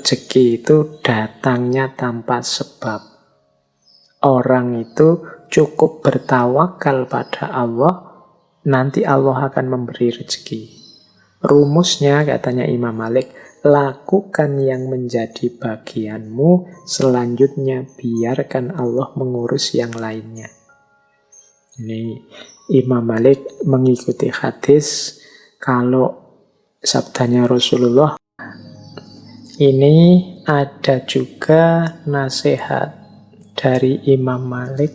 rezeki itu datangnya tanpa sebab. Orang itu cukup bertawakal pada Allah, nanti Allah akan memberi rezeki. Rumusnya, katanya Imam Malik, lakukan yang menjadi bagianmu, selanjutnya biarkan Allah mengurus yang lainnya. Ini Imam Malik mengikuti hadis. Kalau sabdanya Rasulullah, ini ada juga nasihat dari Imam Malik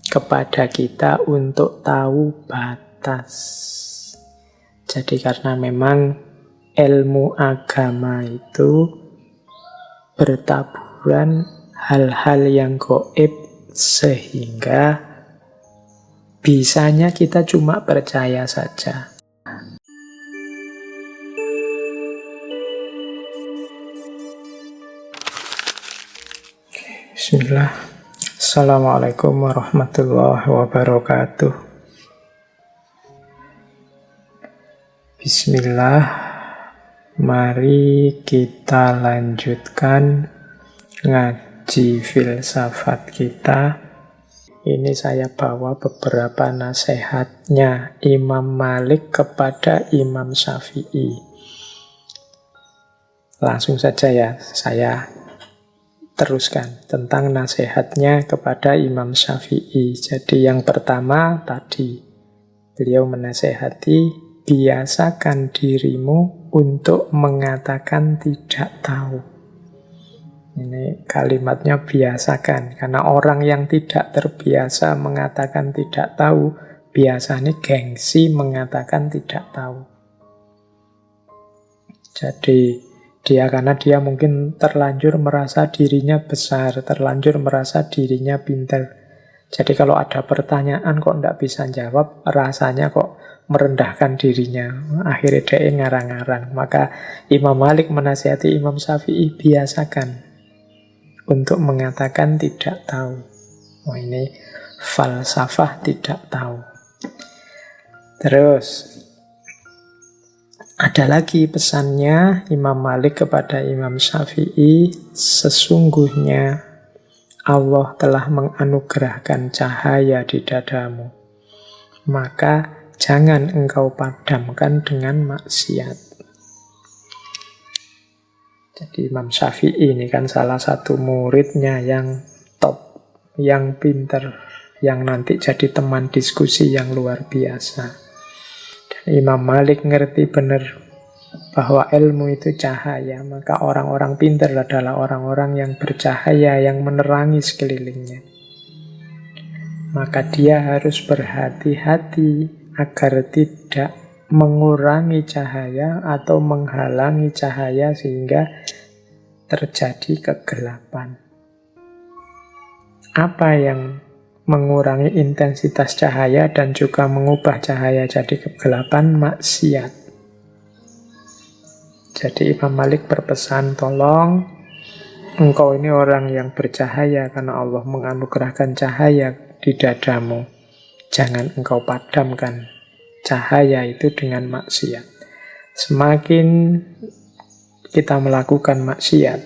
kepada kita untuk tahu batas. Jadi karena memang ilmu agama itu bertaburan hal-hal yang gaib, sehingga bisanya kita cuma percaya saja. Bismillah. Assalamualaikum warahmatullahi wabarakatuh. Bismillah. Mari kita lanjutkan ngaji filsafat kita. Ini saya bawa beberapa nasihatnya Imam Malik kepada Imam Syafi'i. Langsung saja ya, saya teruskan tentang nasihatnya kepada Imam Syafi'i. Jadi yang pertama tadi, beliau menasehati, biasakan dirimu untuk mengatakan tidak tahu. Ini kalimatnya biasakan, karena orang yang tidak terbiasa mengatakan tidak tahu, biasanya gengsi mengatakan tidak tahu. Jadi karena dia mungkin terlanjur merasa dirinya besar, terlanjur merasa dirinya pintar. Jadi kalau ada pertanyaan kok tidak bisa jawab, rasanya kok merendahkan dirinya. Akhirnya dia ngarang-ngarang. Maka Imam Malik menasihati Imam Syafi'i, biasakan untuk mengatakan tidak tahu. Oh, ini falsafah tidak tahu. Terus ada lagi pesannya Imam Malik kepada Imam Syafi'i, sesungguhnya Allah telah menganugerahkan cahaya di dadamu, maka jangan engkau padamkan dengan maksiat. Jadi Imam Syafi'i ini kan salah satu muridnya yang top, yang pinter, yang nanti jadi teman diskusi yang luar biasa. Dan Imam Malik ngerti benar bahwa ilmu itu cahaya, maka orang-orang pintar adalah orang-orang yang bercahaya, yang menerangi sekelilingnya. Maka dia harus berhati-hati agar tidak mengurangi cahaya atau menghalangi cahaya sehingga terjadi kegelapan. Apa yang mengurangi intensitas cahaya dan juga mengubah cahaya jadi kegelapan? Maksiat. Jadi Imam Malik berpesan, tolong engkau ini orang yang bercahaya karena Allah menganugerahkan cahaya di dadamu. Jangan engkau padamkan cahaya itu dengan maksiat. Semakin kita melakukan maksiat,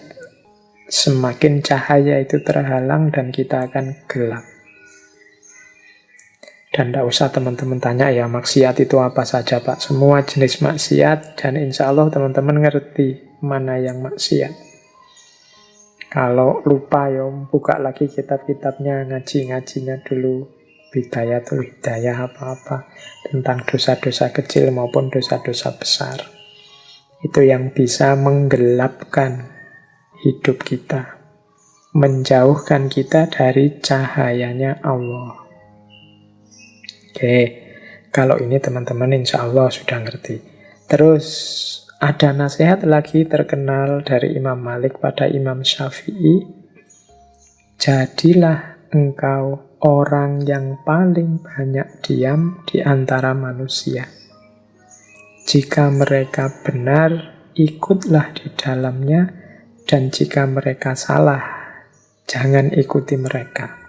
semakin cahaya itu terhalang dan kita akan gelap. Dan tidak usah teman-teman tanya ya maksiat itu apa saja Pak. Semua jenis maksiat, dan insya Allah teman-teman ngerti mana yang maksiat. Kalau lupa ya buka lagi kitab-kitabnya, ngaji-ngajinya dulu. Bidayatul Hidayah apa-apa tentang dosa-dosa kecil maupun dosa-dosa besar. Itu yang bisa menggelapkan hidup kita, menjauhkan kita dari cahayanya Allah. Oke, kalau ini teman-teman insya Allah sudah ngerti. Terus ada nasihat lagi terkenal dari Imam Malik pada Imam Syafi'i. Jadilah engkau orang yang paling banyak diam di antara manusia. Jika mereka benar, ikutlah di dalamnya, dan jika mereka salah, jangan ikuti mereka.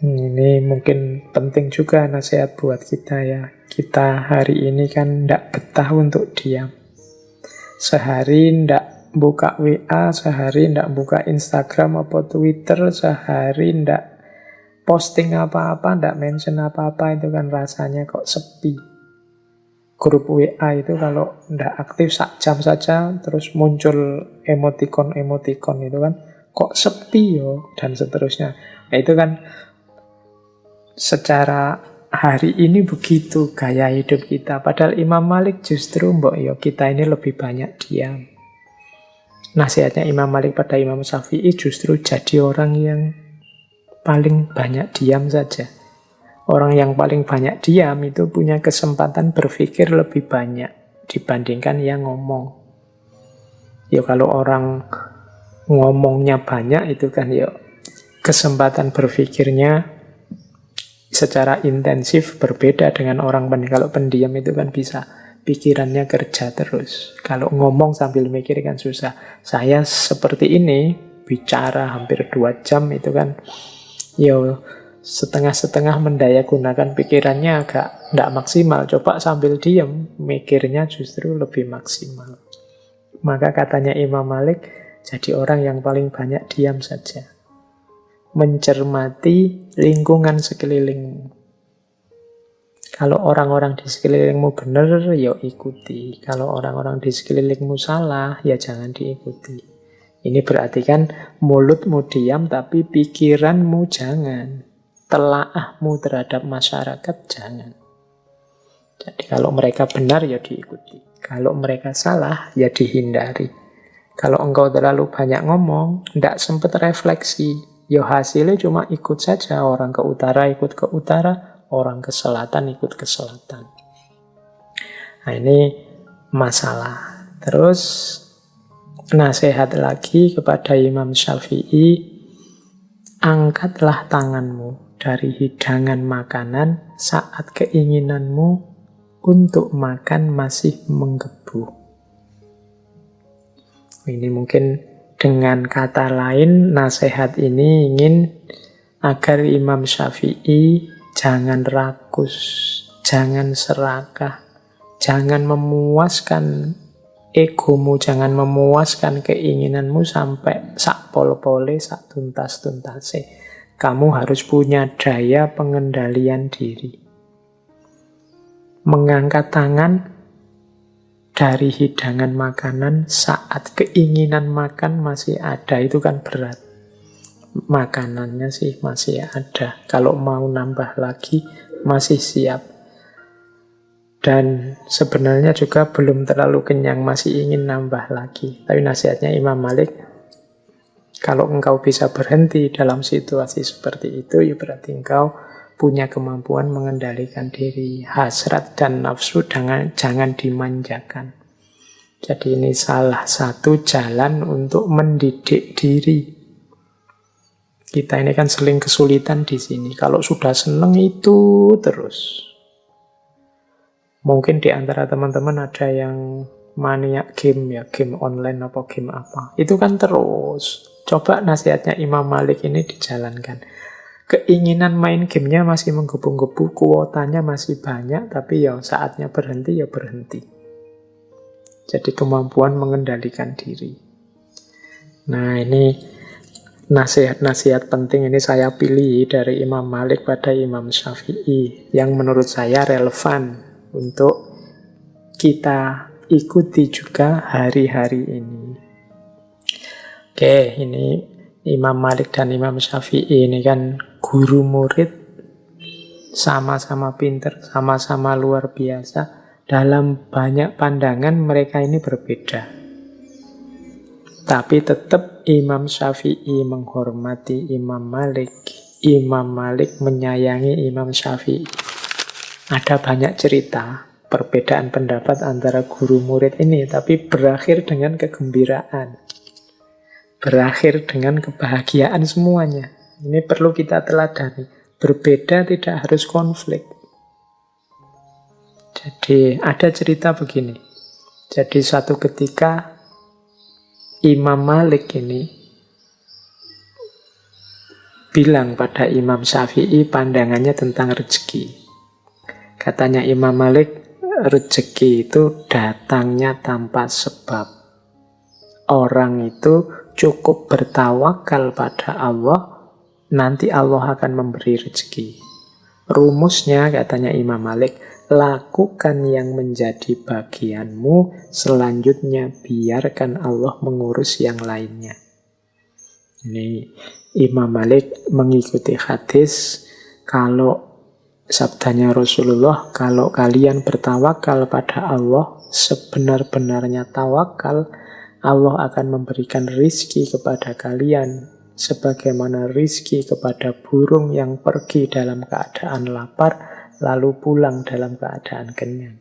Ini mungkin penting juga nasihat buat kita ya. Kita hari ini kan tidak betah untuk diam. Sehari ndak buka WA, sehari ndak buka Instagram atau Twitter, sehari ndak posting apa-apa, ndak mention apa-apa, itu kan rasanya kok sepi. Grup WA itu kalau ndak aktif sak jam saja, terus muncul emoticon-emoticon itu kan, kok sepi yo, dan seterusnya. Nah, itu kan secara hari ini begitu gaya hidup kita. Padahal Imam Malik justru mbok yo kita ini lebih banyak diam. Nasihatnya Imam Malik pada Imam Syafi'i justru jadi orang yang paling banyak diam saja. Orang yang paling banyak diam itu punya kesempatan berpikir lebih banyak dibandingkan yang ngomong. Ya kalau orang ngomongnya banyak itu kan ya kesempatan berpikirnya secara intensif berbeda dengan orang pendiam. Kalau pendiam itu kan bisa pikirannya kerja terus. Kalau ngomong sambil mikir kan susah. Saya seperti ini, bicara hampir 2 jam itu kan, yo setengah-setengah mendaya gunakan pikirannya agak tidak maksimal. Coba sambil diam, mikirnya justru lebih maksimal. Maka katanya Imam Malik, jadi orang yang paling banyak diam saja. Mencermati lingkungan sekelilingmu. Kalau orang-orang di sekelilingmu benar, ya ikuti. Kalau orang-orang di sekelilingmu salah, ya jangan diikuti. Ini berarti kan mulutmu diam, tapi pikiranmu jangan. Telaahmu terhadap masyarakat jangan. Jadi kalau mereka benar, ya diikuti. Kalau mereka salah, ya dihindari. Kalau engkau terlalu banyak ngomong, tidak sempat refleksi. Ya hasilnya cuma ikut saja. Orang ke utara ikut ke utara, orang ke selatan ikut ke selatan. Nah ini masalah. Terus nasihat lagi kepada Imam Syafi'i, angkatlah tanganmu dari hidangan makanan saat keinginanmu untuk makan masih menggebu. Ini mungkin dengan kata lain, nasihat ini ingin agar Imam Syafi'i jangan rakus, jangan serakah, jangan memuaskan egomu, jangan memuaskan keinginanmu sampai sak pol-pole, sak tuntas-tuntase. Kamu harus punya daya pengendalian diri. Mengangkat tangan dari hidangan makanan saat keinginan makan masih ada, itu kan berat. Makanannya sih masih ada. Kalau mau nambah lagi masih siap. Dan sebenarnya juga belum terlalu kenyang, masih ingin nambah lagi. Tapi nasihatnya Imam Malik, kalau engkau bisa berhenti dalam situasi seperti itu, ya berarti engkau punya kemampuan mengendalikan diri. Hasrat dan nafsu jangan dimanjakan. Jadi ini salah satu jalan untuk mendidik diri. Kita ini kan sering kesulitan di sini. Kalau sudah seneng itu terus. Mungkin di antara teman-teman ada yang maniak game ya, game online apa game apa. Itu kan terus. Coba nasihatnya Imam Malik ini dijalankan. Keinginan main gamenya masih menggebu-gebu, kuotanya masih banyak, tapi ya saatnya berhenti ya berhenti. Jadi kemampuan mengendalikan diri. Nah ini nasihat-nasihat penting ini saya pilih dari Imam Malik pada Imam Syafi'i yang menurut saya relevan untuk kita ikuti juga hari-hari ini. Oke, ini Imam Malik dan Imam Syafi'i ini kan guru murid, sama-sama pinter, sama-sama luar biasa. Dalam banyak pandangan mereka ini berbeda. Tapi tetap Imam Syafi'i menghormati Imam Malik. Imam Malik menyayangi Imam Syafi'i. Ada banyak cerita perbedaan pendapat antara guru murid ini, tapi berakhir dengan kegembiraan. Berakhir dengan kebahagiaan semuanya. Ini perlu kita teladani. Berbeda tidak harus konflik. Jadi ada cerita begini. Jadi suatu ketika Imam Malik ini bilang pada Imam Syafi'i pandangannya tentang rezeki. Katanya Imam Malik, rezeki itu datangnya tanpa sebab. Orang itu cukup bertawakal pada Allah, nanti Allah akan memberi rezeki. Rumusnya, katanya Imam Malik, lakukan yang menjadi bagianmu, selanjutnya biarkan Allah mengurus yang lainnya. Ini Imam Malik mengikuti hadis, kalau sabdanya Rasulullah, kalau kalian bertawakal pada Allah, sebenar-benarnya tawakal, Allah akan memberikan rizki kepada kalian, sebagaimana rizki kepada burung yang pergi dalam keadaan lapar, lalu pulang dalam keadaan kenyang.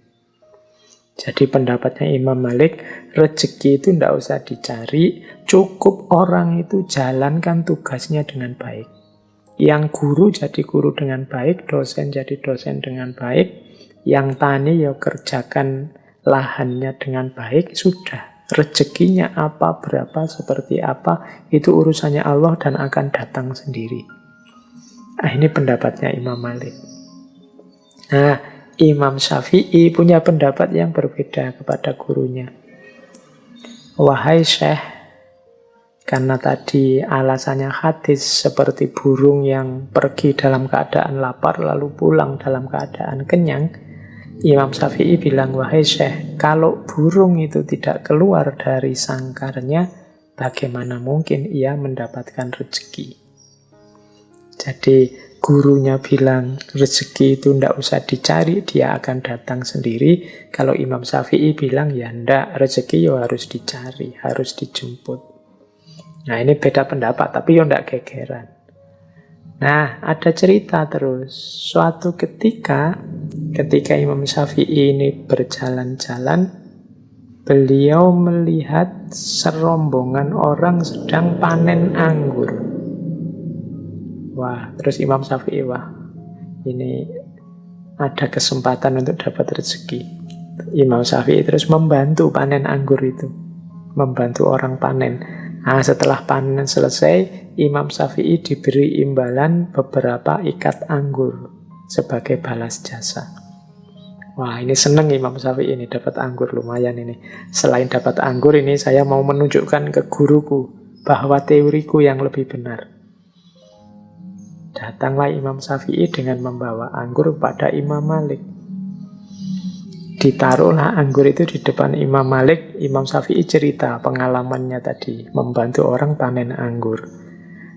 Jadi pendapatnya Imam Malik, rezeki itu tidak usah dicari, cukup orang itu jalankan tugasnya dengan baik. Yang guru jadi guru dengan baik, dosen jadi dosen dengan baik, yang tani ya kerjakan lahannya dengan baik, sudah. Rezekinya apa, berapa, seperti apa, itu urusannya Allah dan akan datang sendiri. Nah, ini pendapatnya Imam Malik. Nah, Imam Syafi'i punya pendapat yang berbeda kepada gurunya. Wahai Syekh, karena tadi alasannya hadis seperti burung yang pergi dalam keadaan lapar lalu pulang dalam keadaan kenyang, Imam Syafi'i bilang, wahai Syekh, kalau burung itu tidak keluar dari sangkarnya, bagaimana mungkin ia mendapatkan rezeki? Jadi gurunya bilang rezeki itu tidak usah dicari, dia akan datang sendiri. Kalau Imam Syafi'i bilang, ya ndak, rezeki ya harus dicari, harus dijemput. Nah, ini beda pendapat, tapi ya ndak gegeran. Nah, ada cerita terus. Suatu ketika Imam Syafi'i ini berjalan-jalan, beliau melihat serombongan orang sedang panen anggur. Wah, terus Imam Syafi'i, wah, ini ada kesempatan untuk dapat rezeki. Imam Syafi'i terus membantu panen anggur itu, membantu orang panen. Nah, setelah panen selesai, Imam Syafi'i diberi imbalan beberapa ikat anggur sebagai balas jasa. Wah, ini seneng Imam Syafi'i ini, dapat anggur lumayan ini. Selain dapat anggur ini, saya mau menunjukkan ke guruku bahwa teoriku yang lebih benar. Datanglah Imam Syafi'i dengan membawa anggur pada Imam Malik. Ditaruhlah anggur itu di depan Imam Malik. Imam Syafi'i cerita pengalamannya tadi, membantu orang panen anggur.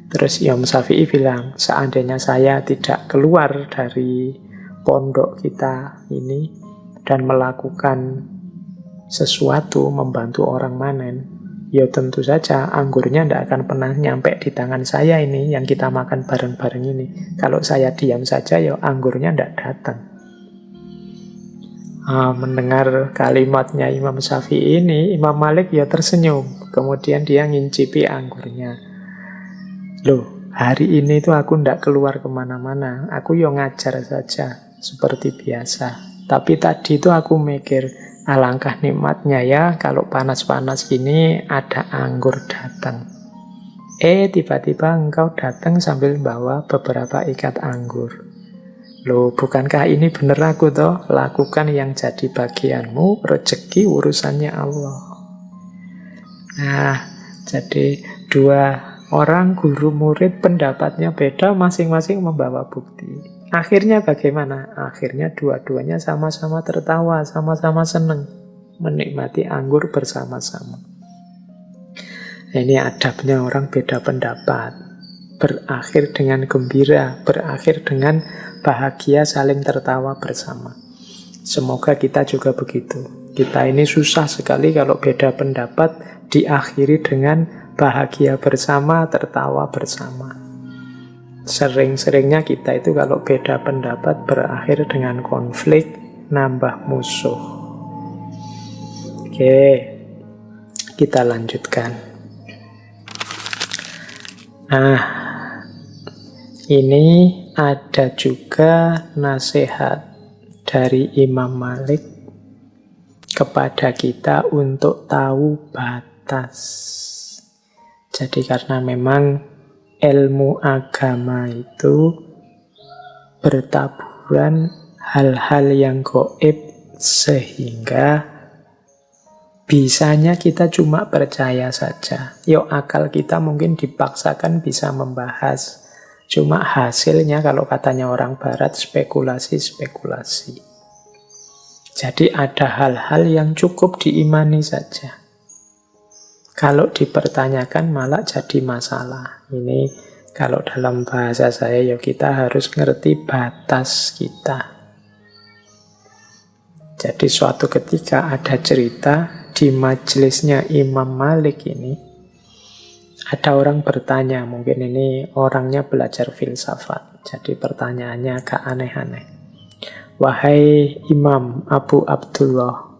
Terus Imam Syafi'i bilang, seandainya saya tidak keluar dari pondok kita ini dan melakukan sesuatu membantu orang panen, ya tentu saja anggurnya tidak akan pernah nyampe di tangan saya ini, yang kita makan bareng-bareng ini. Kalau saya diam saja, ya anggurnya tidak datang. Mendengar kalimatnya Imam Syafi'i ini, Imam Malik ya tersenyum. Kemudian dia ngincipi anggurnya. Loh, hari ini tuh aku ndak keluar kemana-mana. Aku ya ngajar saja, seperti biasa. Tapi tadi itu aku mikir, alangkah nikmatnya ya kalau panas-panas gini ada anggur datang. Tiba-tiba engkau datang sambil bawa beberapa ikat anggur. Loh, bukankah ini bener aku toh? Lakukan yang jadi bagianmu, rezeki urusannya Allah. Nah, jadi dua orang guru murid pendapatnya beda, masing-masing membawa bukti. Akhirnya bagaimana? Akhirnya dua-duanya sama-sama tertawa, sama-sama senang menikmati anggur bersama-sama. Nah, ini adabnya orang beda pendapat. Berakhir dengan gembira, berakhir dengan bahagia, saling tertawa bersama. Semoga kita juga begitu. Kita ini susah sekali kalau beda pendapat diakhiri dengan bahagia bersama, tertawa bersama. Sering-seringnya kita itu kalau beda pendapat berakhir dengan konflik, nambah musuh. Oke, kita lanjutkan. Nah, ini ada juga nasihat dari Imam Malik kepada kita untuk tahu batas. Jadi karena memang ilmu agama itu bertaburan hal-hal yang gaib Sehingga bisanya kita cuma percaya saja. Yo, akal kita mungkin dipaksakan bisa membahas. Cuma hasilnya kalau katanya orang barat spekulasi-spekulasi. Jadi ada hal-hal yang cukup diimani saja. Kalau dipertanyakan malah jadi masalah. Ini kalau dalam bahasa saya ya kita harus ngerti batas kita. Jadi suatu ketika ada cerita di majelisnya Imam Malik ini, ada orang bertanya, mungkin ini orangnya belajar filsafat. Jadi pertanyaannya agak aneh-aneh. Wahai Imam Abu Abdullah,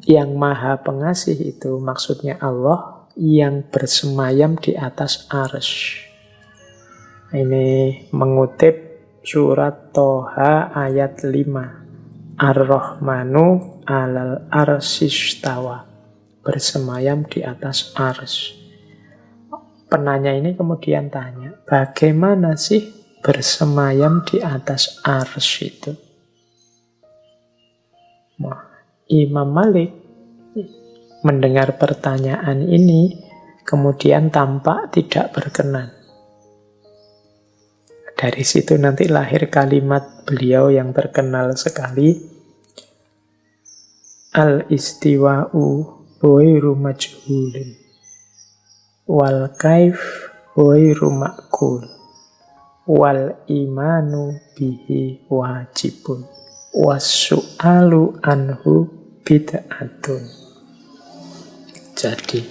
yang maha pengasih itu maksudnya Allah yang bersemayam di atas arsy. Ini mengutip surat Toha ayat 5. Ar-Rahmanu alal arsyistawa, bersemayam di atas arsy. Penanya ini kemudian tanya, bagaimana sih bersemayam di atas arsy itu? Imam Malik mendengar pertanyaan ini kemudian tampak tidak berkenan. Dari situ nanti lahir kalimat beliau yang terkenal sekali, al-istiwa'u ghairu majhulin wal kaif ghairu ma'qul wal imanu bihi wajibun was-su'alu anhu bid'atun. Jadi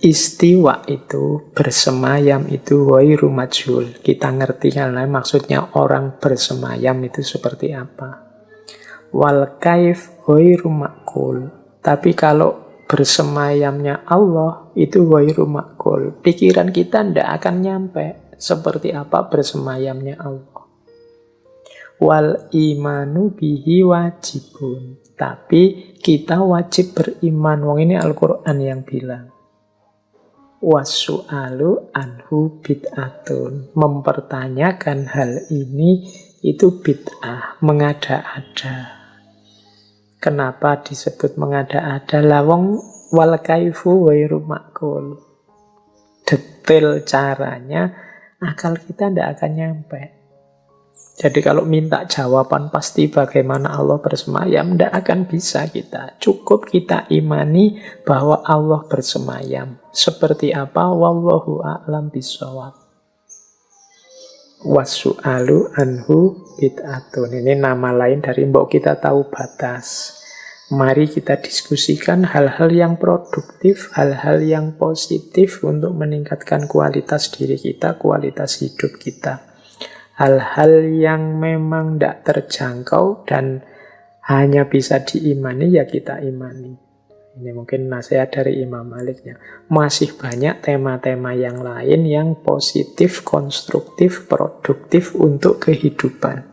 istiwa itu, bersemayam itu ghairu majhul. Kita ngerti kan maksudnya orang bersemayam itu seperti apa. Wal kaif ghairu ma'qul. Tapi kalau bersemayamnya Allah itu ghairu ma'qul. Pikiran kita tidak akan nyampe seperti apa bersemayamnya Allah. Wal imanu bihi wajibun. Tapi kita wajib beriman. Wong ini Al-Quran yang bilang. Wasu'alu anhu bid'atun. Mempertanyakan hal ini itu bid'ah, mengada-ada. Kenapa disebut mengada-ada? Lawang wal kaifu wairu ma'qul. Detail caranya akal kita tidak akan nyampe. Jadi kalau minta jawaban pasti bagaimana Allah bersemayam, tidak akan bisa kita. Cukup kita imani bahwa Allah bersemayam. Seperti apa? Wallahu a'lam bishawab. Wasu'alu anhu bid'atun. Ini nama lain dari mbok kita tahu batas. Mari kita diskusikan hal-hal yang produktif, hal-hal yang positif untuk meningkatkan kualitas diri kita, kualitas hidup kita. Hal-hal yang memang tidak terjangkau dan hanya bisa diimani, ya kita imani. Ini mungkin nasihat dari Imam Maliknya. Masih banyak tema-tema yang lain yang positif, konstruktif, produktif untuk kehidupan.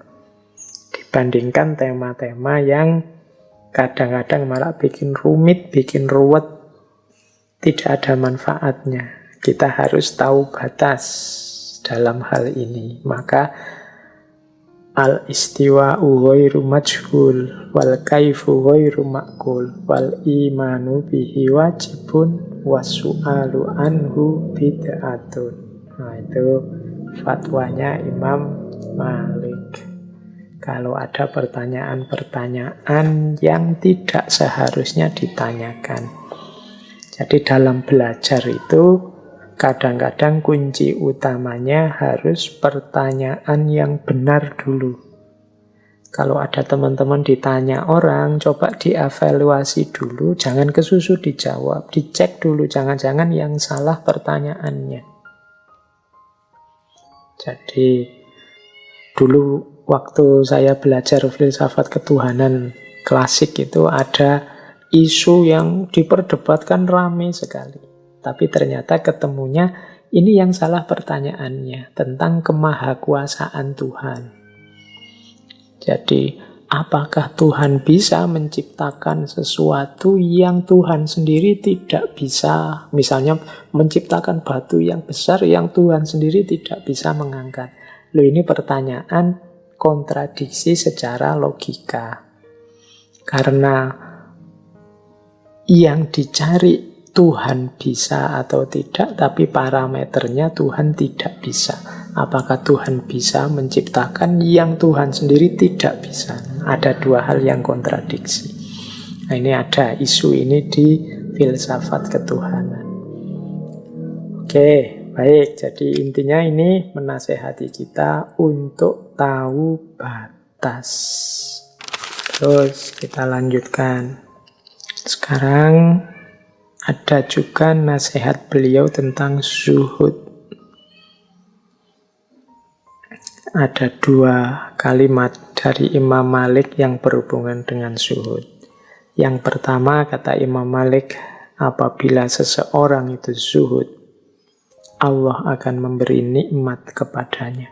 Dibandingkan tema-tema yang kadang-kadang malah bikin rumit, bikin ruwet, tidak ada manfaatnya. Kita harus tahu batas dalam hal ini. Maka al-istiwa'u ghairu majhul wal kaifu ghairu ma'qul wal imanu bihi wajibun wasu'alu anhu bid'atun. Nah, itu fatwanya Imam Malik. Kalau ada pertanyaan-pertanyaan yang tidak seharusnya ditanyakan. Jadi dalam belajar itu kadang-kadang kunci utamanya harus pertanyaan yang benar dulu. Kalau ada teman-teman ditanya orang, coba dievaluasi dulu, jangan kesusu dijawab, dicek dulu, jangan-jangan yang salah pertanyaannya. Jadi dulu waktu saya belajar filsafat ketuhanan klasik itu ada isu yang diperdebatkan ramai sekali. Tapi ternyata ketemunya ini yang salah pertanyaannya tentang kemahakuasaan Tuhan. Jadi, apakah Tuhan bisa menciptakan sesuatu yang Tuhan sendiri tidak bisa? Misalnya menciptakan batu yang besar yang Tuhan sendiri tidak bisa mengangkat. Loh, ini pertanyaan kontradiksi secara logika. Karena yang dicari Tuhan bisa atau tidak, tapi parameternya Tuhan tidak bisa. Apakah Tuhan bisa menciptakan yang Tuhan sendiri tidak bisa? Ada dua hal yang kontradiksi. Nah, ini ada isu ini di filsafat ketuhanan. Oke, baik. Jadi intinya ini menasehati kita untuk tahu batas. Terus kita lanjutkan. Sekarang ada juga nasihat beliau tentang zuhud. Ada dua kalimat dari Imam Malik yang berhubungan dengan zuhud. Yang pertama kata Imam Malik, apabila seseorang itu zuhud, Allah akan memberi nikmat kepadanya.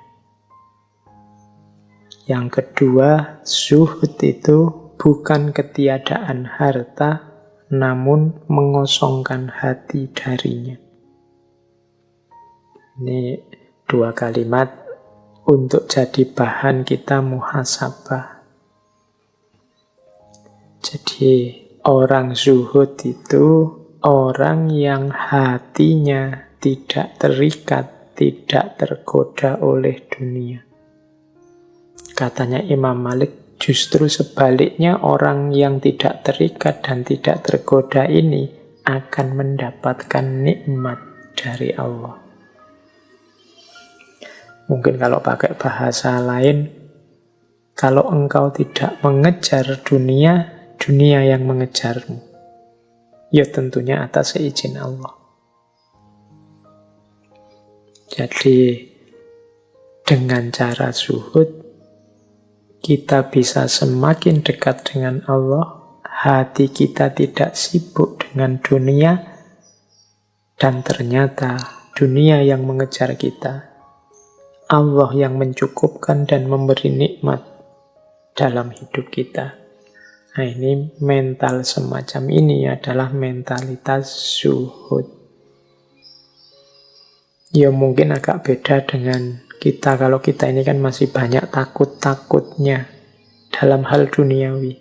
Yang kedua, zuhud itu bukan ketiadaan harta, namun mengosongkan hati darinya. Ini dua kalimat untuk jadi bahan kita muhasabah. Jadi orang zuhud itu orang yang hatinya tidak terikat, tidak tergoda oleh dunia. Katanya Imam Malik, justru sebaliknya orang yang tidak terikat dan tidak tergoda ini akan mendapatkan nikmat dari Allah. Mungkin kalau pakai bahasa lain, kalau engkau tidak mengejar dunia, dunia yang mengejarmu. Ya tentunya atas seizin Allah. Jadi dengan cara zuhud, kita bisa semakin dekat dengan Allah, hati kita tidak sibuk dengan dunia, dan ternyata dunia yang mengejar kita, Allah yang mencukupkan dan memberi nikmat dalam hidup kita. Nah, ini mental semacam ini adalah mentalitas zuhud. Ya mungkin agak beda dengan kita, kalau kita ini kan masih banyak takut-takutnya dalam hal duniawi.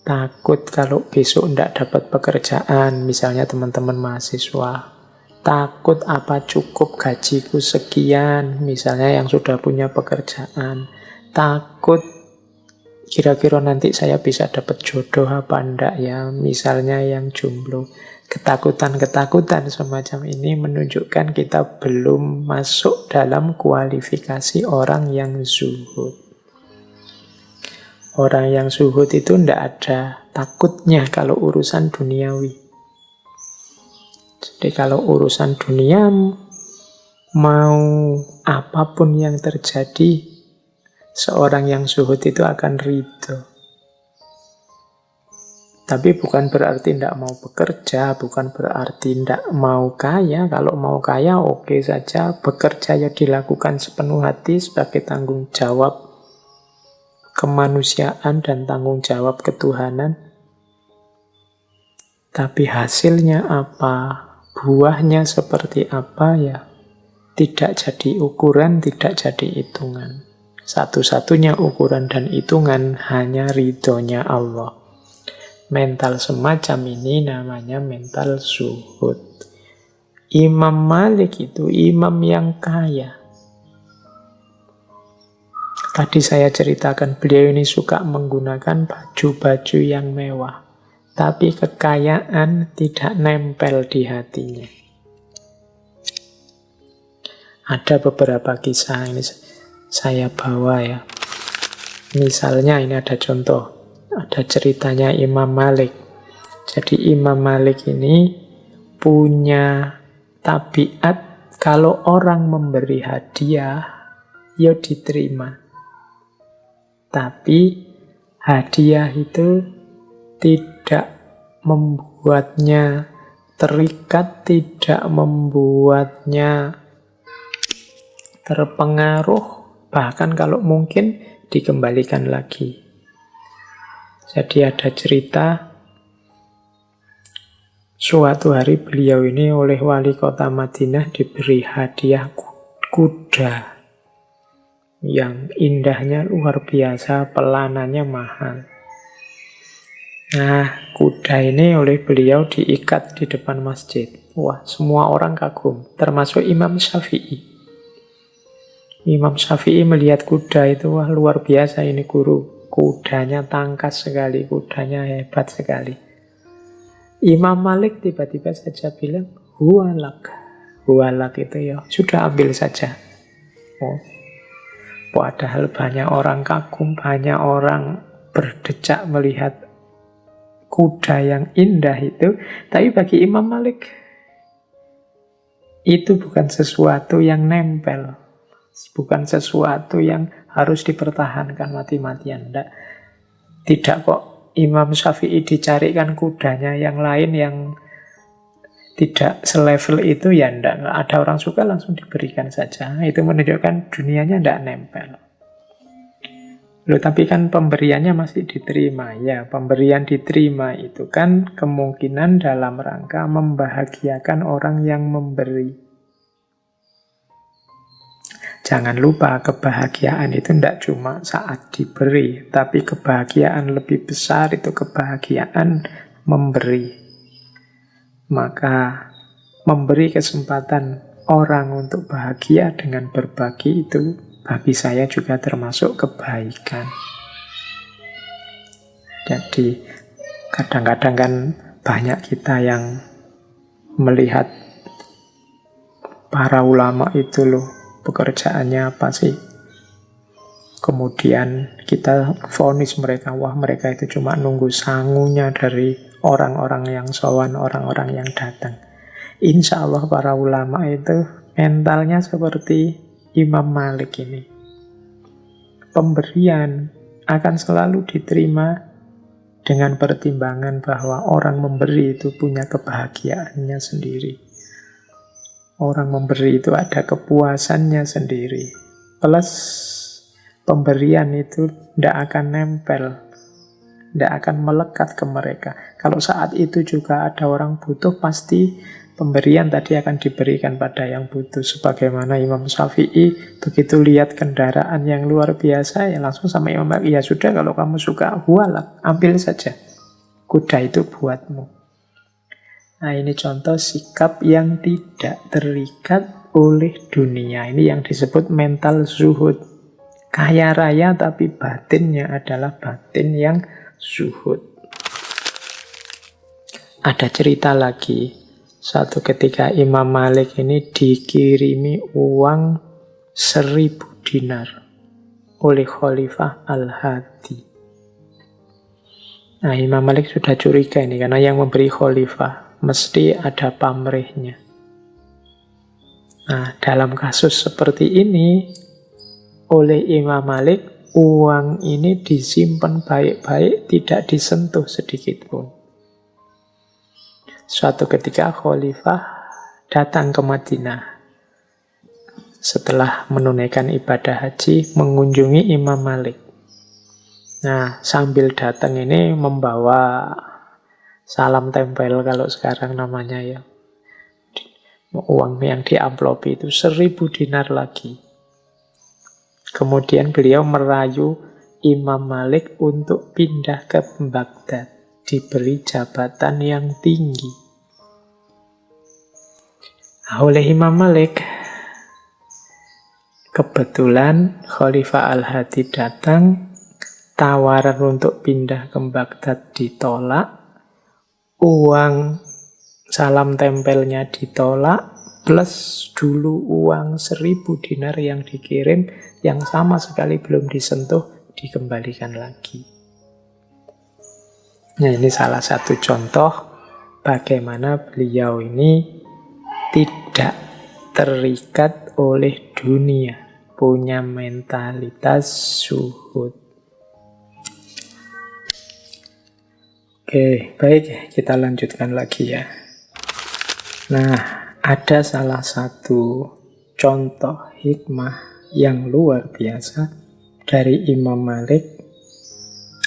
Takut kalau besok tidak dapat pekerjaan, misalnya teman-teman mahasiswa. Takut apa cukup gajiku sekian, misalnya yang sudah punya pekerjaan. Takut kira-kira nanti saya bisa dapat jodoh apa enggak ya, misalnya yang jomblo. Ketakutan-ketakutan semacam ini menunjukkan kita belum masuk dalam kualifikasi orang yang zuhud. Orang yang zuhud itu tidak ada takutnya kalau urusan duniawi. Jadi kalau urusan dunia, mau apapun yang terjadi, seorang yang zuhud itu akan ridho. Tapi bukan berarti tidak mau bekerja, bukan berarti tidak mau kaya. Kalau mau kaya, oke saja. Bekerja ya dilakukan sepenuh hati sebagai tanggung jawab kemanusiaan dan tanggung jawab ketuhanan. Tapi hasilnya apa? Buahnya seperti apa ya? Tidak jadi ukuran, tidak jadi hitungan. Satu-satunya ukuran dan hitungan hanya ridhonya Allah. Mental semacam ini namanya mental zuhud. Imam Malik itu imam yang kaya. Tadi saya ceritakan beliau ini suka menggunakan baju-baju yang mewah. Tapi kekayaan tidak nempel di hatinya. Ada beberapa kisah ini saya bawa ya. Misalnya ini ada contoh. Ada ceritanya Imam Malik. Jadi Imam Malik ini punya tabiat kalau orang memberi hadiah, ya diterima. Tapi hadiah itu tidak membuatnya terikat, tidak membuatnya terpengaruh, bahkan kalau mungkin dikembalikan lagi. Jadi ada cerita, suatu hari beliau ini oleh wali kota Madinah diberi hadiah kuda yang indahnya luar biasa, pelanannya mahal. Nah, kuda ini oleh beliau diikat di depan masjid. Wah, semua orang kagum, termasuk Imam Syafi'i. Imam Syafi'i melihat kuda itu, wah luar biasa ini guru. Kudanya tangkas sekali, kudanya hebat sekali. Imam Malik tiba-tiba saja bilang, huwalak. Huwalak itu ya, sudah ambil saja. Oh, padahal banyak orang kagum, banyak orang berdecak melihat kuda yang indah itu. Tapi bagi Imam Malik, itu bukan sesuatu yang nempel. Bukan sesuatu yang harus dipertahankan mati-matian. Tidak kok. Imam Syafi'i dicarikan kudanya yang lain yang tidak selevel itu, ya enggak. Ada orang suka langsung diberikan saja. Itu menunjukkan dunianya enggak nempel. Loh, tapi kan pemberiannya masih diterima. Ya, pemberian diterima itu kan kemungkinan dalam rangka membahagiakan orang yang memberi. Jangan lupa, kebahagiaan itu tidak cuma saat diberi, tapi kebahagiaan lebih besar itu kebahagiaan memberi. Maka memberi kesempatan orang untuk bahagia dengan berbagi itu bagi saya juga termasuk kebaikan. Jadi kadang-kadang kan banyak kita yang melihat para ulama itu loh, pekerjaannya apa sih? Kemudian kita vonis mereka, wah mereka itu cuma nunggu sangunya dari orang-orang yang sowan, orang-orang yang datang. Insya Allah para ulama itu mentalnya seperti Imam Malik ini. Pemberian akan selalu diterima dengan pertimbangan bahwa orang memberi itu punya kebahagiaannya sendiri. Orang memberi itu ada kepuasannya sendiri. Plus pemberian itu tidak akan nempel, tidak akan melekat ke mereka. Kalau saat itu juga ada orang butuh, pasti pemberian tadi akan diberikan pada yang butuh. Sebagaimana Imam Syafi'i begitu lihat kendaraan yang luar biasa, ya langsung sama Imam Malik, ya sudah kalau kamu suka, huwalak, ambil saja. Kuda itu buatmu. Nah, ini contoh sikap yang tidak terikat oleh dunia. Ini yang disebut mental zuhud. Kaya raya tapi batinnya adalah batin yang zuhud. Ada cerita lagi. Suatu ketika Imam Malik ini dikirimi uang 1000 dinar oleh Khalifah Al-Hadi. Nah, Imam Malik sudah curiga ini, karena yang memberi Khalifah mesti ada pamrihnya. Nah, dalam kasus seperti ini, oleh Imam Malik, uang ini disimpan baik-baik, tidak disentuh sedikit pun. Suatu ketika Khalifah datang ke Madinah. Setelah menunaikan ibadah haji, mengunjungi Imam Malik. Nah, sambil datang ini membawa salam tempel kalau sekarang namanya ya. Uang yang diamplopi itu 1000 dinar lagi. Kemudian beliau merayu Imam Malik untuk pindah ke Baghdad, diberi jabatan yang tinggi. Oleh Imam Malik, kebetulan Khalifah Al-Hadi datang, tawaran untuk pindah ke Baghdad ditolak, uang salam tempelnya ditolak, plus dulu uang 1000 dinar yang dikirim, yang sama sekali belum disentuh, dikembalikan lagi. Nah, ini salah satu contoh bagaimana beliau ini tidak terikat oleh dunia, punya mentalitas zuhud. Oke, baik, kita lanjutkan lagi ya. Nah, ada salah satu contoh hikmah yang luar biasa dari Imam Malik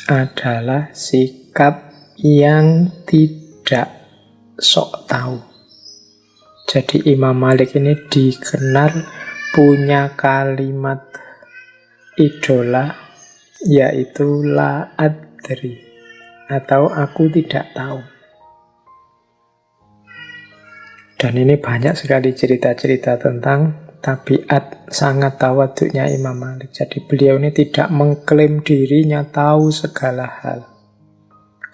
adalah sikap yang tidak sok tahu. Jadi Imam Malik ini dikenal punya kalimat idola, yaitu la adri. atau aku tidak tahu. Dan ini banyak sekali cerita-cerita tentang tabiat sangat tawaduknya Imam Malik. Jadi beliau ini tidak mengklaim dirinya tahu segala hal.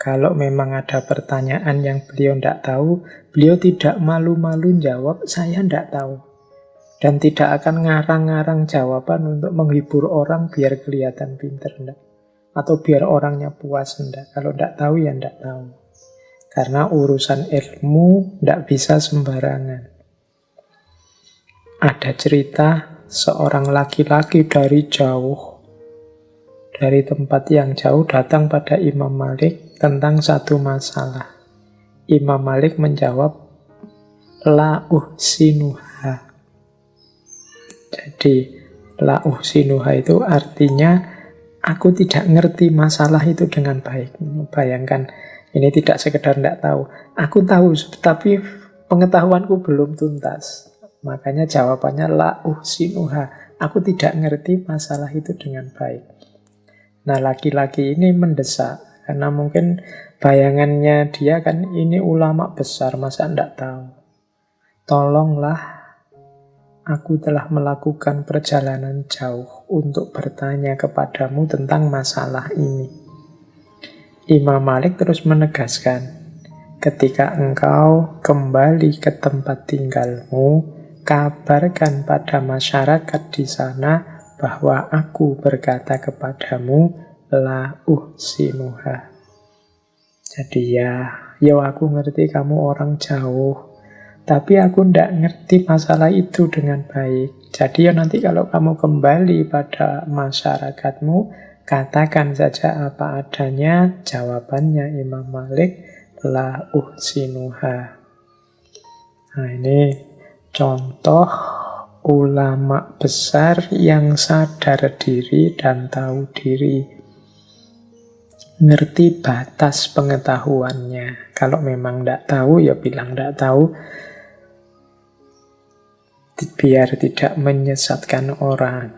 Kalau memang ada pertanyaan yang beliau tidak tahu, beliau tidak malu-malu jawab, saya tidak tahu. Dan tidak akan ngarang-ngarang jawaban untuk menghibur orang biar kelihatan pinter, enggak. Atau biar orangnya puas, enggak. Kalau tidak tahu ya tidak tahu. Karena urusan ilmu tidak bisa sembarangan. Ada cerita seorang laki-laki dari jauh, dari tempat yang jauh datang pada Imam Malik tentang satu masalah. Imam Malik menjawab, la uhsinuha. Jadi, la uhsinuha itu artinya aku tidak ngerti masalah itu dengan baik. Bayangkan, ini tidak sekedar tidak tahu. Aku tahu, tapi pengetahuanku belum tuntas. Makanya jawabannya la uhsinuha. Aku tidak ngerti masalah itu dengan baik. Nah, laki-laki ini mendesak. Karena mungkin bayangannya dia kan ini ulama besar, masa tidak tahu. Tolonglah, aku telah melakukan perjalanan jauh untuk bertanya kepadamu tentang masalah ini. Imam Malik terus menegaskan, ketika engkau kembali ke tempat tinggalmu, kabarkan pada masyarakat di sana bahwa aku berkata kepadamu, la uhsinuha. Jadi ya aku ngerti kamu orang jauh, tapi aku ndak ngerti masalah itu dengan baik. Jadi ya nanti kalau kamu kembali pada masyarakatmu, katakan saja apa adanya. Jawabannya Imam Malik, la uhsinuha. Nah, ini contoh ulama besar yang sadar diri dan tahu diri. Ngerti batas pengetahuannya. Kalau memang tidak tahu, ya bilang tidak tahu. Biar tidak menyesatkan orang.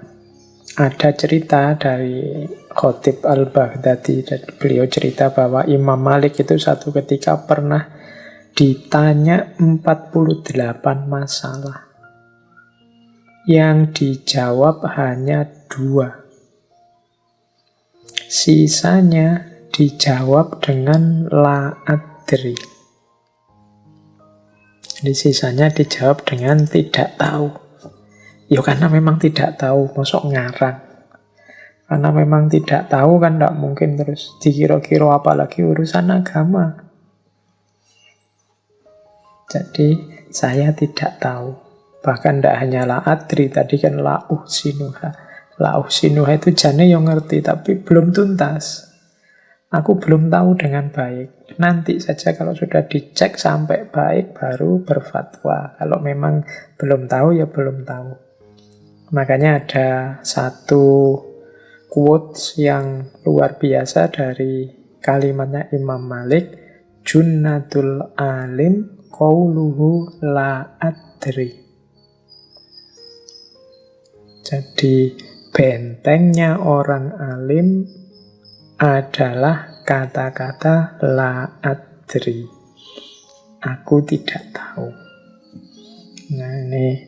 Ada cerita dari Khatib Al-Baghdadi, dan beliau cerita bahwa Imam Malik itu satu ketika pernah ditanya 48 masalah. Yang dijawab hanya 2. Sisanya dijawab dengan la adri. Jadi sisanya dijawab dengan tidak tahu. Ya karena memang tidak tahu, mosok ngarang. Karena memang tidak tahu kan tidak mungkin terus dikira-kira apalagi urusan agama. Jadi saya tidak tahu. Bahkan tidak hanya la adri, tadi kan la uhsinuha. La uhsinuha itu jane yang ngerti, tapi belum tuntas. Aku belum tahu dengan baik. Nanti saja kalau sudah dicek sampai baik, baru berfatwa. Kalau memang belum tahu, ya belum tahu. Makanya ada satu quotes yang luar biasa dari kalimatnya Imam Malik, Junnatul alim qauluhu la adri. Jadi bentengnya orang alim adalah kata-kata la adri. Aku tidak tahu. Nah, ini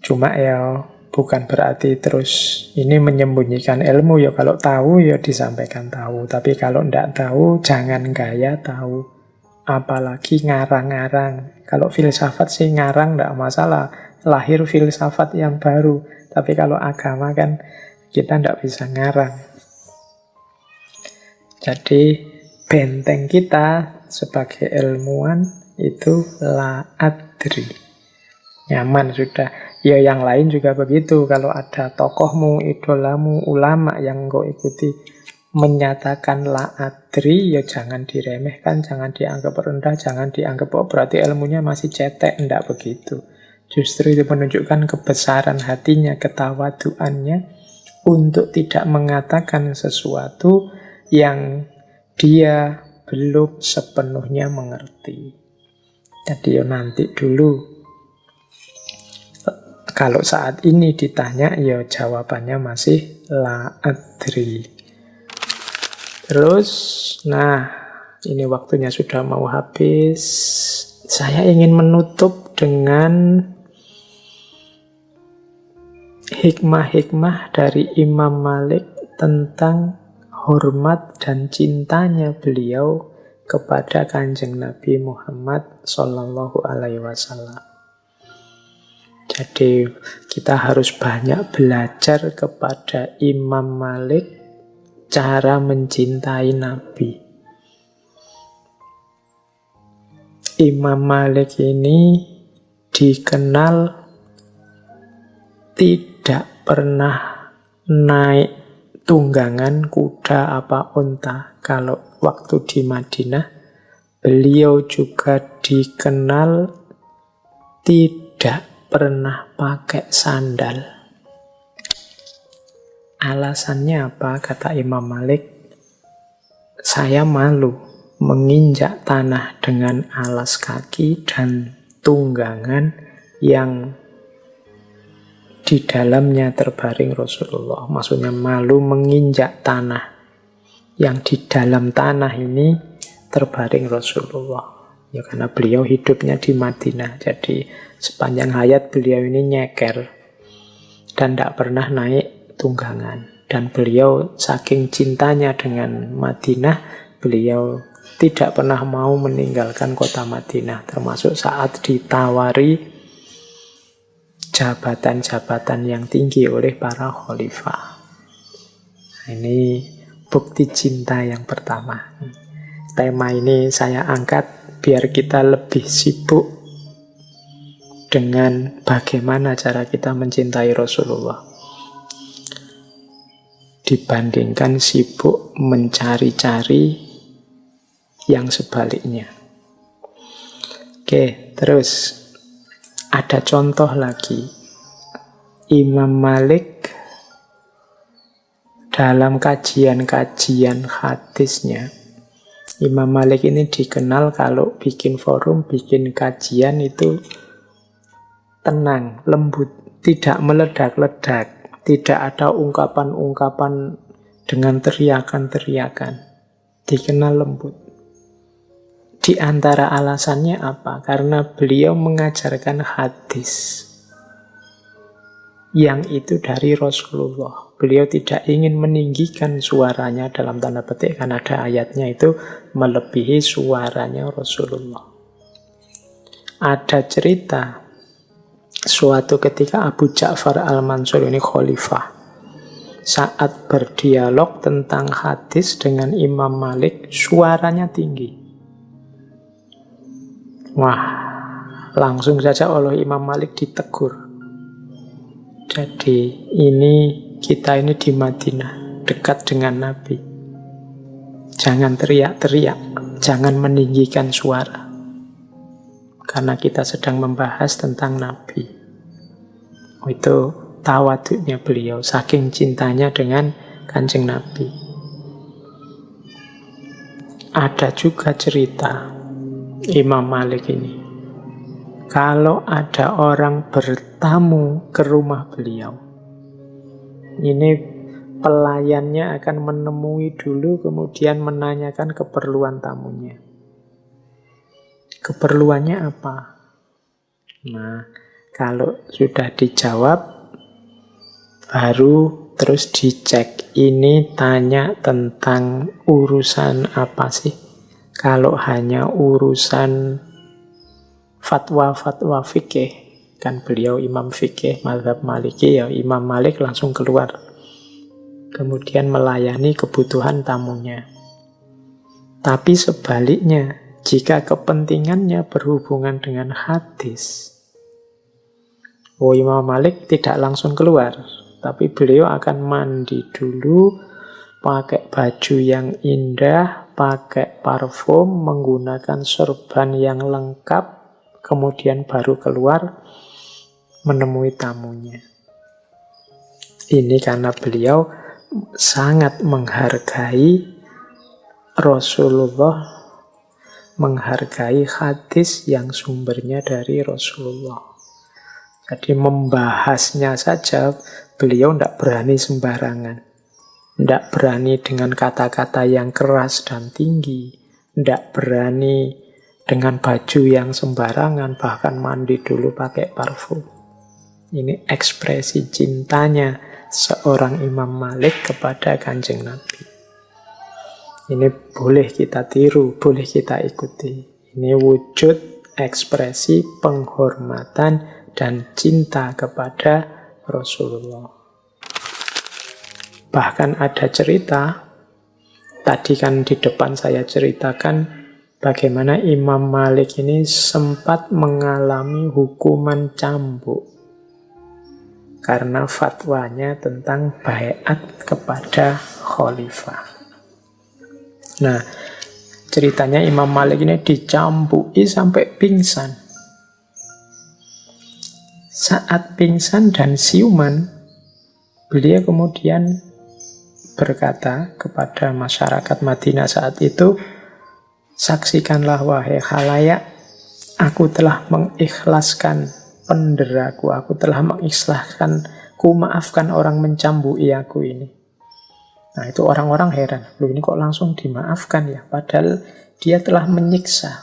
cuma ya bukan berarti terus ini menyembunyikan ilmu. Ya kalau tahu ya disampaikan tahu. Tapi kalau tidak tahu jangan gaya tahu. Apalagi ngarang-ngarang. Kalau filsafat sih ngarang tidak masalah. Lahir filsafat yang baru. Tapi kalau agama kan kita tidak bisa ngarang. Jadi benteng kita sebagai ilmuwan itu la adri. Nyaman sudah. Ya yang lain juga begitu. Kalau ada tokohmu, idolamu, ulama yang kau ikuti menyatakan la adri, ya jangan diremehkan, jangan dianggap rendah, jangan dianggap berarti ilmunya masih cetek. Tidak begitu. Justru itu menunjukkan kebesaran hatinya, ketawaduannya untuk tidak mengatakan sesuatu yang dia belum sepenuhnya mengerti. Jadi ya nanti dulu. Kalau saat ini ditanya, ya jawabannya masih la adri. Terus, nah ini waktunya sudah mau habis. Saya ingin menutup dengan hikmah-hikmah dari Imam Malik tentang hormat dan cintanya beliau kepada Kanjeng Nabi Muhammad Sallallahu Alaihi Wasallam. Jadi kita harus banyak belajar kepada Imam Malik cara mencintai Nabi. Imam Malik ini dikenal tidak pernah naik tunggangan kuda apa unta. Kalau waktu di Madinah, beliau juga dikenal tidak pernah pakai sandal. Alasannya apa? Kata Imam Malik, saya malu menginjak tanah dengan alas kaki dan tunggangan yang di dalamnya terbaring Rasulullah. Maksudnya malu menginjak tanah yang di dalam tanah ini terbaring Rasulullah. Ya karena beliau hidupnya di Madinah. Jadi sepanjang hayat beliau ini nyeker dan tidak pernah naik tunggangan. Dan beliau saking cintanya dengan Madinah, beliau tidak pernah mau meninggalkan kota Madinah. Termasuk saat ditawari jabatan-jabatan yang tinggi oleh para khalifah. Ini bukti cinta yang pertama. Tema ini saya angkat biar kita lebih sibuk dengan bagaimana cara kita mencintai Rasulullah dibandingkan sibuk mencari-cari yang sebaliknya. Oke, terus ada contoh lagi. Imam Malik dalam kajian-kajian hadisnya, Imam Malik ini dikenal kalau bikin forum, bikin kajian itu tenang, lembut, tidak meledak-ledak, tidak ada ungkapan-ungkapan dengan teriakan-teriakan. Dikenal lembut. Di antara alasannya apa? Karena beliau mengajarkan hadis yang itu dari Rasulullah. Beliau tidak ingin meninggikan suaranya dalam tanda petik, karena ada ayatnya itu melebihi suaranya Rasulullah. Ada cerita suatu ketika Abu Ja'far Al-Mansur ini khalifah. Saat berdialog tentang hadis dengan Imam Malik, suaranya tinggi. Wah, langsung saja oleh Imam Malik ditegur. Jadi kita ini di Madinah, dekat dengan Nabi. Jangan teriak-teriak, jangan meninggikan suara. Karena kita sedang membahas tentang Nabi. Itu tawaduknya beliau, saking cintanya dengan Kanjeng Nabi. Ada juga cerita Imam Malik ini, kalau ada orang bertamu ke rumah beliau, ini pelayannya akan menemui dulu, kemudian menanyakan keperluan tamunya. Keperluannya apa? Nah, kalau sudah dijawab, baru terus dicek. Ini tanya tentang urusan apa sih? Kalau hanya urusan fatwa-fatwa fikih, kan beliau imam fikih, mazhab Maliki, ya Imam Malik langsung keluar. Kemudian melayani kebutuhan tamunya. Tapi sebaliknya, jika kepentingannya berhubungan dengan hadis, Imam Malik tidak langsung keluar, tapi beliau akan mandi dulu, pakai baju yang indah, pakai parfum, menggunakan sorban yang lengkap, kemudian baru keluar menemui tamunya. Ini karena beliau sangat menghargai Rasulullah, menghargai hadis yang sumbernya dari Rasulullah. Jadi membahasnya saja beliau tidak berani sembarangan. Tidak berani dengan kata-kata yang keras dan tinggi. Tidak berani dengan baju yang sembarangan, bahkan mandi dulu pakai parfum. Ini ekspresi cintanya seorang Imam Malik kepada Kanjeng Nabi. Ini boleh kita tiru, boleh kita ikuti. Ini wujud ekspresi penghormatan dan cinta kepada Rasulullah. Bahkan ada cerita, tadi kan di depan saya ceritakan bagaimana Imam Malik ini sempat mengalami hukuman cambuk karena fatwanya tentang baiat kepada khalifah. Nah, ceritanya Imam Malik ini dicambuki sampai pingsan. Saat pingsan dan siuman, beliau kemudian berkata kepada masyarakat Madinah saat itu, saksikanlah wahai khalayak, aku telah mengikhlaskan penderaku, aku telah mengikhlaskan, ku maafkan orang mencambuki aku ini. Nah itu orang-orang heran, loh ini kok langsung dimaafkan ya, padahal dia telah menyiksa.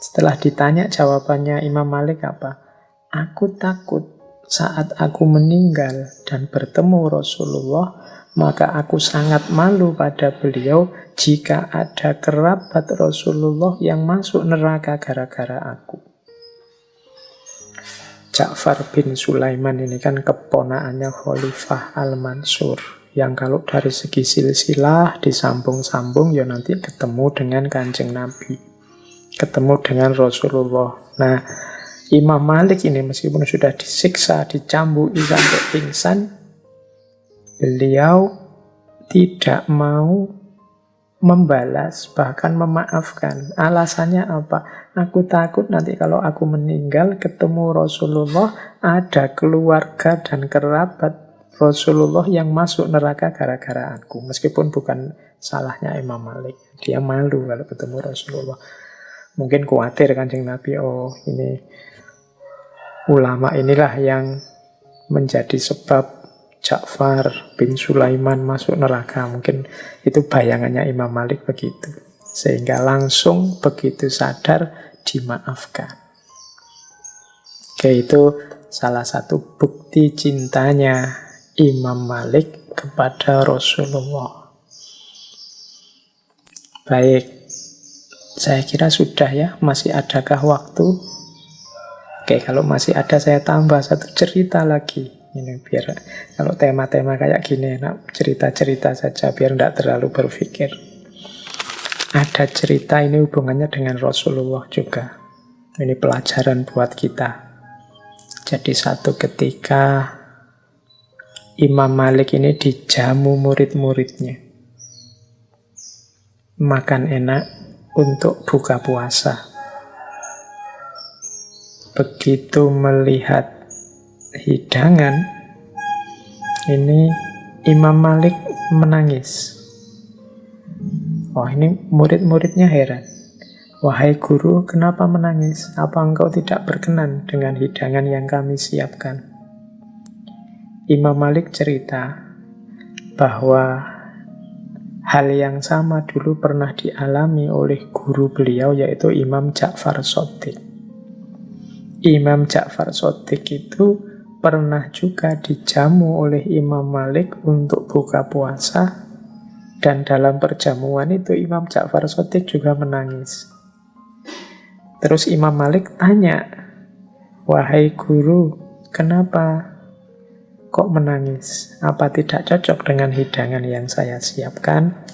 Setelah ditanya jawabannya Imam Malik apa? Aku takut saat aku meninggal dan bertemu Rasulullah, maka aku sangat malu pada beliau jika ada kerabat Rasulullah yang masuk neraka gara-gara aku. Ja'far bin Sulaiman ini kan keponakannya Khalifah Al-Mansur, yang kalau dari segi silsilah disambung-sambung ya nanti ketemu dengan Kanjeng Nabi, ketemu dengan Rasulullah. Nah, Imam Malik ini meskipun sudah disiksa, dicambuki sampai pingsan, beliau tidak mau membalas, bahkan memaafkan. Alasannya apa? Aku takut nanti kalau aku meninggal ketemu Rasulullah, ada keluarga dan kerabat Rasulullah yang masuk neraka gara-gara aku. Meskipun bukan salahnya Imam Malik, dia malu kalau ketemu Rasulullah. Mungkin khawatir Kanjeng Nabi, oh ini ulama inilah yang menjadi sebab Ja'far bin Sulaiman masuk neraka. Mungkin itu bayangannya Imam Malik begitu. Sehingga langsung begitu sadar dimaafkan. Oke, itu salah satu bukti cintanya Imam Malik kepada Rasulullah. Baik, saya kira sudah ya. Masih adakah waktu? Oke, kalau masih ada saya tambah satu cerita lagi. Ini biar kalau tema-tema kayak gini enak cerita-cerita saja biar tidak terlalu berpikir. Ada cerita ini hubungannya dengan Rasulullah juga. Ini pelajaran buat kita. Jadi satu ketika Imam Malik ini dijamu murid-muridnya. Makan enak untuk buka puasa. Begitu melihat hidangan, ini Imam Malik menangis. Wah, ini murid-muridnya heran. Wahai guru, kenapa menangis? Apa engkau tidak berkenan dengan hidangan yang kami siapkan? Imam Malik cerita bahwa hal yang sama dulu pernah dialami oleh guru beliau, yaitu Imam Ja'far Shadiq. Imam Ja'far Shadiq itu pernah juga dijamu oleh Imam Malik untuk buka puasa, dan dalam perjamuan itu Imam Ja'far Shadiq juga menangis. Terus Imam Malik tanya, wahai guru, kenapa kok menangis? Apa tidak cocok dengan hidangan yang saya siapkan?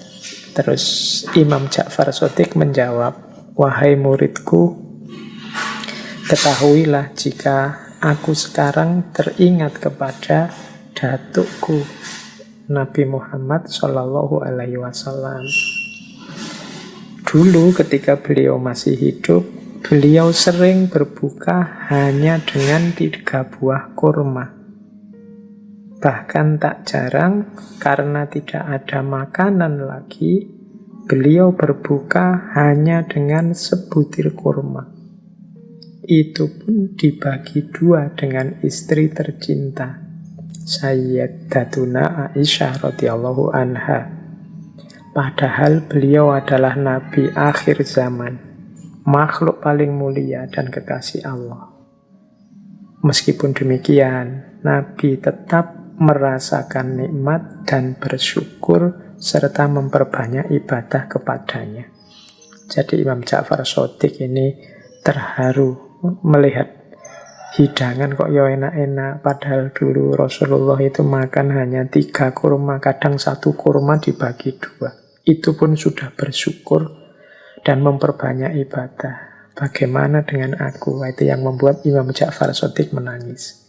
Terus Imam Ja'far Shadiq menjawab, wahai muridku, ketahuilah jika aku sekarang teringat kepada datukku Nabi Muhammad Shallallahu Alaihi Wasallam. Dulu ketika beliau masih hidup, beliau sering berbuka hanya dengan 3 buah kurma. Bahkan tak jarang karena tidak ada makanan lagi, beliau berbuka hanya dengan sebutir kurma. Itu pun dibagi 2 dengan istri tercinta. Sayyidatuna Aisyah radhiyallahu anha. Padahal beliau adalah nabi akhir zaman, makhluk paling mulia dan kekasih Allah. Meskipun demikian, Nabi tetap merasakan nikmat dan bersyukur serta memperbanyak ibadah kepadanya. Jadi Imam Ja'far Shadiq ini terharu melihat hidangan kok ya enak-enak. Padahal dulu Rasulullah itu makan hanya 3 kurma, kadang 1 kurma dibagi 2. Itu pun sudah bersyukur dan memperbanyak ibadah. Bagaimana dengan aku? Itu yang membuat Imam Ja'far Shadiq menangis.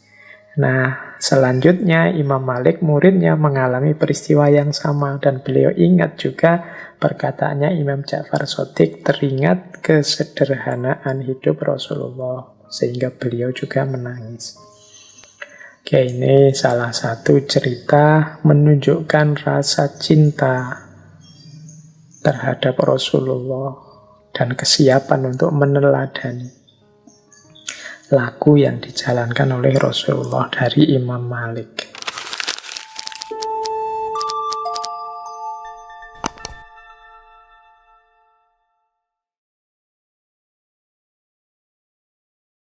Nah, selanjutnya Imam Malik, muridnya, mengalami peristiwa yang sama. Dan beliau ingat juga perkataannya Imam Ja'far Shadiq, teringat kesederhanaan hidup Rasulullah. Sehingga beliau juga menangis. Oke, ini salah satu cerita menunjukkan rasa cinta terhadap Rasulullah dan kesiapan untuk meneladani laku yang dijalankan oleh Rasulullah dari Imam Malik.